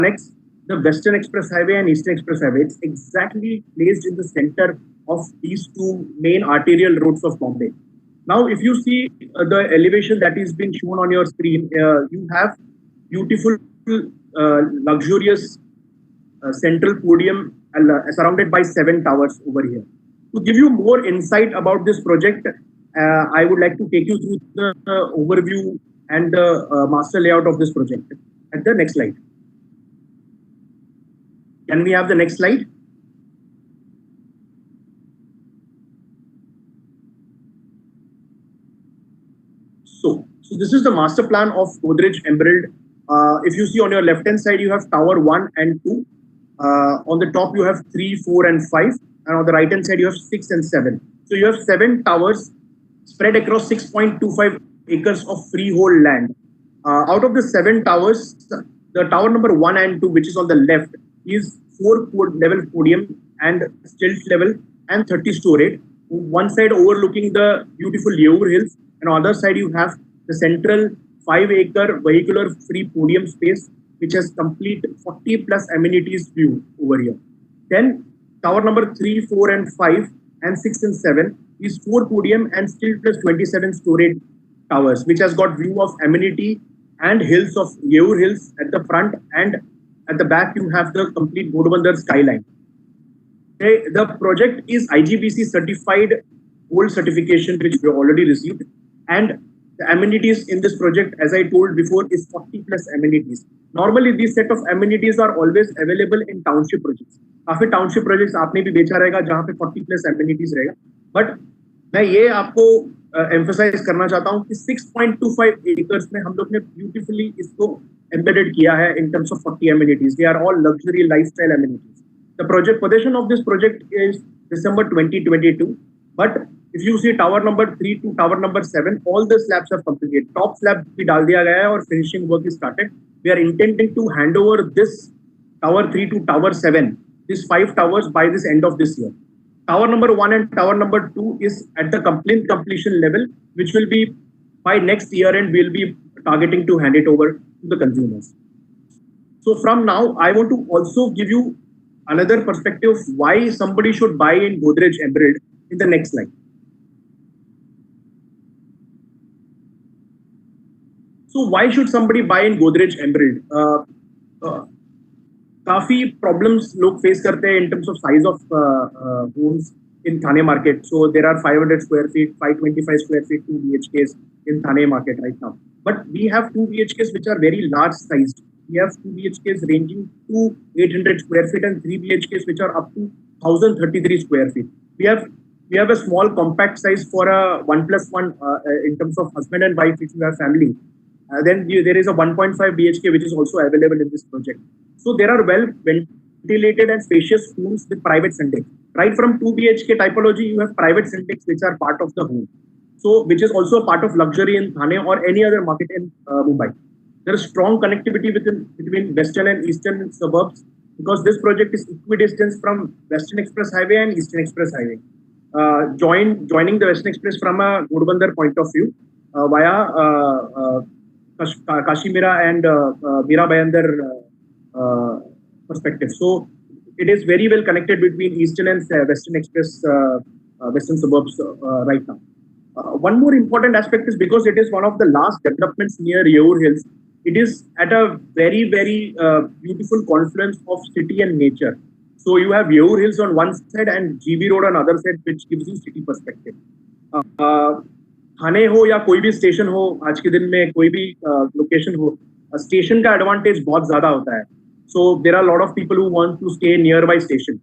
connects the Western Express Highway and Eastern Express Highway. It's exactly placed in the center of these two main arterial roads of Bombay. Now, if you see the elevation that is being shown on your screen, you have beautiful, luxurious central podium surrounded by 7 towers over here. To give you more insight about this project, I would like to take you through the overview and the master layout of this project. At the next slide. Can we have the next slide? So this is the master plan of Godrej Emerald. If you see on your left hand side, you have tower 1 and 2. On the top, you have 3, 4, and 5. And on the right hand side, you have 6 and 7. So you have 7 towers spread across 6.25 acres of freehold land. Out of the 7 towers, the tower number 1 and 2, which is on the left, is 4-level podium and stilt level and 30 storied. One side overlooking the beautiful Yeur Hills, and on the other side you have the central 5-acre vehicular free podium space, which has complete 40 plus amenities view over here. Then tower number 3, 4, and 5, and 6 and 7 is 4 podium and stilt plus 27 storied towers, which has got view of amenity and hills of Yeur Hills at the front, and at the back you have the complete Ghodbunder skyline. The project is IGBC certified gold certification, which we already received, and the amenities in this project, as I told before, is 40 plus amenities. Normally, these set of amenities are always available in township projects. काफी township projects आपने भी बेचा रहेगा जहाँ पे 40 plus amenities रहेगा. But मैं ये आपको emphasize करना चाहता हूँ कि 6.25 acres में हम लोग ने beautifully इसको embedded किया है in terms of 40 amenities. They are all luxury lifestyle amenities. The project possession of this project is December 2022. But if you see tower number 3 to tower number 7, all the slabs are completed. Top slab भी डाल दिया गया है और finishing work is started. We are intending to hand over this tower 3 to tower 7, these 5 towers by this end of this year. Tower number 1 and tower number 2 is at the complete completion level, which will be by next year, and we'll be targeting to hand it over to the consumers. So from now, I want to also give you another perspective of why somebody should buy in Godrej Emerald in the next slide. So why should somebody buy in Godrej Emerald? काफी problems लोग face करते हैं in terms of size of homes in Thane market. So there are 500 square feet, 525 square feet, 2 BHKs in Thane market right now. But we have 2 BHKs which are very large sized. We have 2 BHKs ranging to 800 square feet and 3 BHKs which are up to 1033 square feet. We have a small compact size for a 1+1 in terms of husband and wife if you have family. Then there is a 1.5 BHK which is also available in this project. So there are well ventilated and spacious homes with private syntax. Right from 2 BHK typology, you have private syntax which are part of the home. So which is also a part of luxury in Thane or any other market in Mumbai. There is strong connectivity between western and eastern suburbs because this project is equidistant from Western Express Highway and Eastern Express Highway. Joining the Western Express from a Ghodbunder point of view via Kashimira and Mira Bhayandar perspective. So it is very well connected between Eastern and Western Express, Western suburbs right now. One more important aspect is because it is one of the last developments near Yeur Hills, it is at a very, very beautiful confluence of city and nature. So you have Yeur Hills on one side and GB Road on other side, which gives you city perspective. थाने हो या कोई भी station हो, आज के दिन में कोई भी लोकेशन हो, स्टेशन का एडवांटेज बहुत ज्यादा होता है. So there are a lot of people who want to stay nearby station.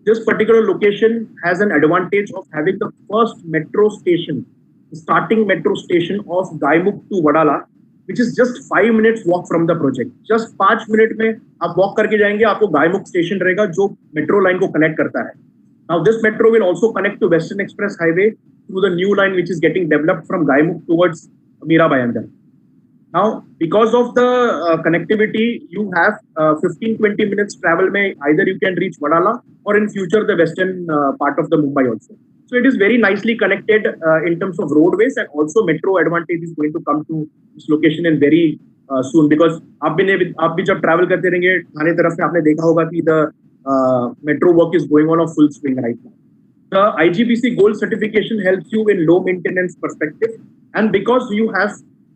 This particular location has an advantage of having the first metro station, starting metro station of Gaimukh to Wadala, which is just 5 minutes walk from the project. Just 5 minutes में आप walk करके जाएंगे, आपको Gaimukh station रहेगा जो metro line को connect करता है. Now this metro will also connect to Western Express Highway through the new line which is getting developed from Gaimukh towards Mira Bhayandar. Now, because of the connectivity, you have 15-20 minutes travel. May either you can reach Wadala or in future the western part of the Mumbai also. So it is very nicely connected in terms of roadways, and also metro advantage is going to come to this location in very soon, because आप भी जब travel करते रहेंगे थाने तरफ से आपने देखा होगा कि the metro work is going on a full swing right now. The IGBC Gold certification helps you in low maintenance perspective, and because you have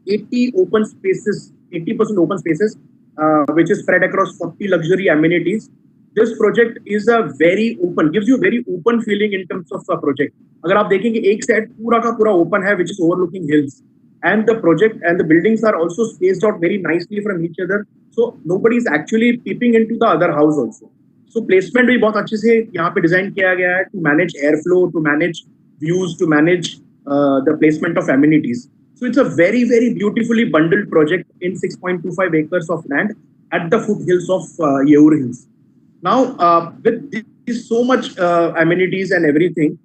80% open spaces, which is spread across 40 luxury amenities. This project is a very open, gives you a very open feeling in terms of a project. अगर आप देखेंगे एक side पूरा का पूरा open है, which is overlooking hills, and the project and the buildings are also spaced out very nicely from each other, so nobody is actually peeping into the other house also. So placement भी बहुत अच्छे से यहाँ पे design किया गया है to manage airflow, to manage views, to manage the placement of amenities. So it's a very, very beautifully bundled project in 6.25 acres of land at the foothills of Yeur Hills. Now, with this so much amenities and everything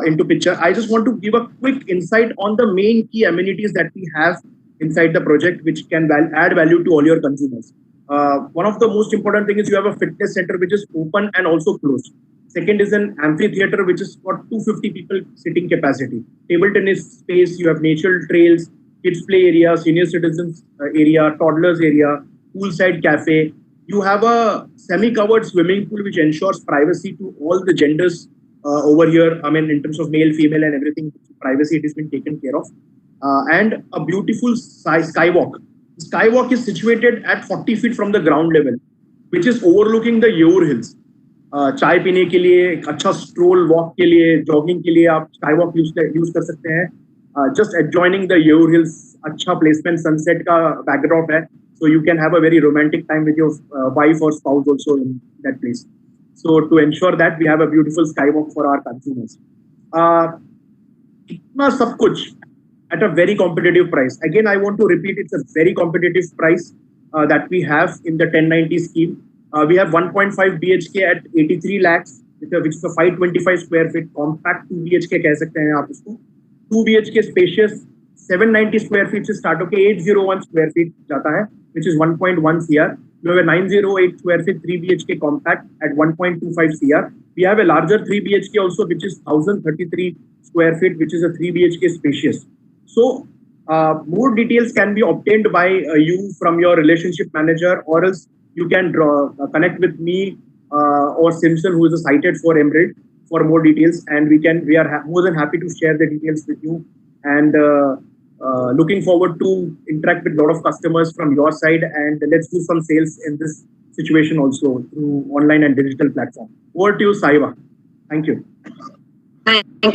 into picture, I just want to give a quick insight on the main key amenities that we have inside the project, which can add value to all your consumers. One of the most important things is you have a fitness center which is open and also closed. Second is an amphitheater which is for 250 people sitting capacity. Table tennis space, you have natural trails, kids play area, senior citizens area, toddlers area, poolside cafe. You have a semi-covered swimming pool which ensures privacy to all the genders over here. I mean, in terms of male, female, and everything, privacy it has been taken care of. And a beautiful skywalk. Skywalk is situated at 40 feet from the ground level, which is overlooking the Yeur Hills. चाय पीने के लिए, अच्छा stroll walk के लिए, jogging के लिए आप skywalk use कर सकते हैं. Just adjoining the Yeur Hills, अच्छा placement, sunset का backdrop है. So you can have a very romantic time with your wife or spouse also in that place. So to ensure that, we have a beautiful skywalk for our consumers. इतना सब कुछ at a very competitive price. Again, I want to repeat, it's a very competitive price that we have in the 1090 scheme. We have 1.5 BHK at 83 lakhs, which is a 525 square feet compact 2 BHK कह सकते हैं आप उसको. 2 BHK spacious 790 square feet से start होके 801 square feet जाता है, which is 1.1 CR. We have a 908 square feet 3 BHK compact at 1.25 CR. We have a larger 3 BHK also, which is 1033 square feet, which is a 3 BHK spacious. So more details can be obtained by you from your relationship manager, or else you can connect with me or Simpson, who is a sited for Emerald, for more details, and we are more than happy to share the details with you, and looking forward to interact with a lot of customers from your side, and let's do some sales in this situation also through online and digital platform. Over to you, Saiva. Thank you. Thank you.